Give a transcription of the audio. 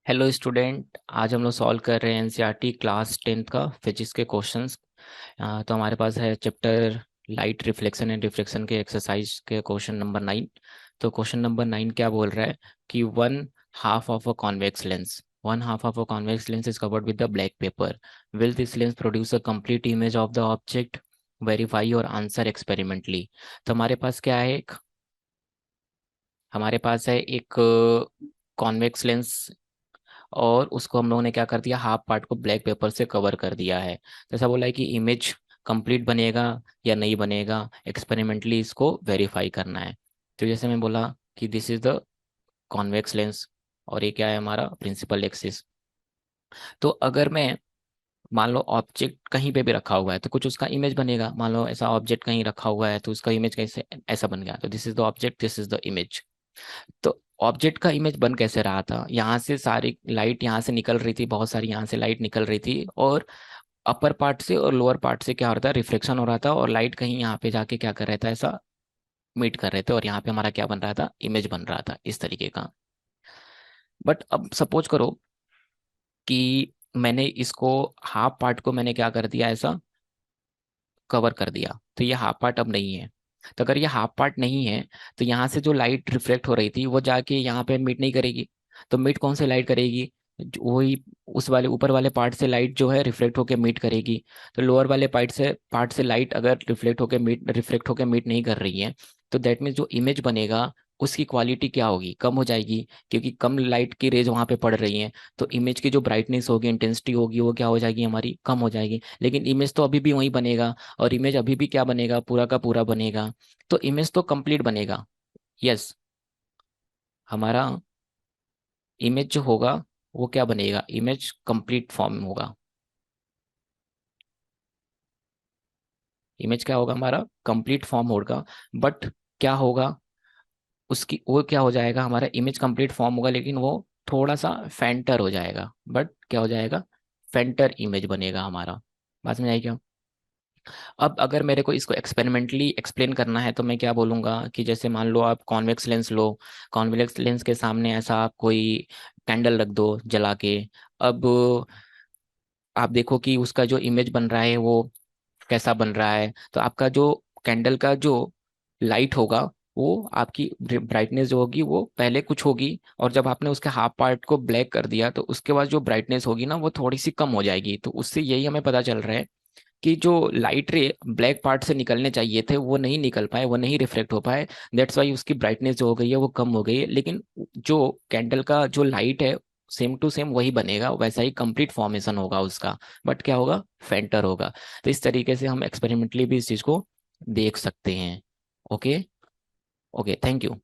Hello student, आज हम लोग सॉल्व कर रहे हैं एनसीईआरटी क्लास 10th का फिजिक्स के क्वेश्चंस। तो हमारे पास है chapter light reflection and reflection के एक्सरसाइज के क्वेश्चन नंबर 9। तो क्वेश्चन नंबर 9 क्या बोल रहा है कि one half of a convex lens is covered with the black pepper. Will this lens produce a complete image of the object? Verify और answer experimentally. तो हमारे पास है एक कॉन्वेक्स लेंस, और उसको हम लोगों ने क्या कर दिया, हाफ पार्ट को ब्लैक पेपर से कवर कर दिया है। जैसा बोला है कि इमेज कंप्लीट बनेगा या नहीं बनेगा, एक्सपेरिमेंटली इसको वेरीफाई करना है। तो जैसे मैं बोला कि this is the convex lens और ये क्या है, हमारा प्रिंसिपल एक्सिस। तो अगर मैं मान लो ऑब्जेक्ट कहीं पे भी रखा हुआ है तो कुछ उसका इमेज बनेगा। मान लो ऐसा ऑब्जेक्ट कहीं रखा हुआ है तो उसका इमेज कैसे ऐसा बन गया, तो this is the object, this is the image. तो ऑब्जेक्ट का इमेज बन कैसे रहा था, यहाँ से सारी लाइट यहाँ से निकल रही थी, बहुत सारी यहाँ से लाइट निकल रही थी, और अपर पार्ट से और लोअर पार्ट से क्या हो रहा था, रिफ्लेक्शन हो रहा था, और लाइट कहीं यहाँ पे जाके क्या कर रहा था, ऐसा मीट कर रहे थे, और यहाँ पे हमारा क्या बन रहा था, इमेज बन रहा था इस तरीके का। बट अब सपोज करो कि मैंने इसको हाफ पार्ट को मैंने क्या कर दिया, ऐसा कवर कर दिया, तो ये हाफ पार्ट अब नहीं है। तो अगर ये हाफ पार्ट नहीं है तो यहाँ से जो लाइट रिफ्लेक्ट हो रही थी वो जाके यहाँ पे मीट नहीं करेगी। तो मीट कौन से लाइट करेगी, वही उस वाले ऊपर वाले पार्ट से लाइट जो है रिफ्लेक्ट होके मीट करेगी। तो लोअर वाले पार्ट से लाइट अगर रिफ्लेक्ट होके मीट नहीं कर रही है, तो दैट मीन्स जो इमेज बनेगा उसकी क्वालिटी क्या होगी, कम हो जाएगी, क्योंकि कम लाइट की रेज वहां पे पड़ रही हैं। तो इमेज की जो ब्राइटनेस होगी, इंटेंसिटी होगी, वो क्या हो जाएगी, हमारी कम हो जाएगी। लेकिन इमेज तो अभी भी वही बनेगा, और इमेज अभी भी क्या बनेगा, पूरा का पूरा बनेगा। तो इमेज तो कंप्लीट बनेगा। यस, हमारा इमेज जो होगा वो क्या बनेगा, इमेज कंप्लीट फॉर्म में होगा। इमेज क्या होगा, हमारा कंप्लीट फॉर्म होगा। बट क्या होगा उसकी, वो क्या हो जाएगा, हमारा इमेज कंप्लीट फॉर्म होगा, लेकिन वो थोड़ा सा फेंटर हो जाएगा। बट क्या हो जाएगा, फेंटर इमेज बनेगा हमारा। बात समझ आई क्या? अब अगर मेरे को इसको एक्सपेरिमेंटली एक्सप्लेन करना है तो मैं क्या बोलूँगा कि जैसे मान लो आप कॉन्वेक्स लेंस लो, कॉन्वेक्स लेंस के सामने ऐसा आप कोई कैंडल रख दो जला के। अब आप देखो कि उसका जो इमेज बन रहा है वो कैसा बन रहा है। तो आपका जो कैंडल का जो लाइट होगा, वो आपकी ब्राइटनेस जो होगी वो पहले कुछ होगी, और जब आपने उसके हाफ पार्ट को ब्लैक कर दिया तो उसके बाद जो ब्राइटनेस होगी ना वो थोड़ी सी कम हो जाएगी। तो उससे यही हमें पता चल रहा है कि जो लाइट रे ब्लैक पार्ट से निकलने चाहिए थे वो नहीं निकल पाए, वो नहीं रिफ्लेक्ट हो पाए। दैट्स वाई उसकी ब्राइटनेस जो हो गई है वो कम हो गई है। लेकिन जो कैंडल का जो लाइट है सेम टू सेम वही बनेगा, वैसा ही कंप्लीट फॉर्मेशन होगा उसका। बट क्या होगा, फेंटर होगा। तो इस तरीके से हम एक्सपेरिमेंटली भी इस चीज़ को देख सकते हैं। ओके। Okay, thank you.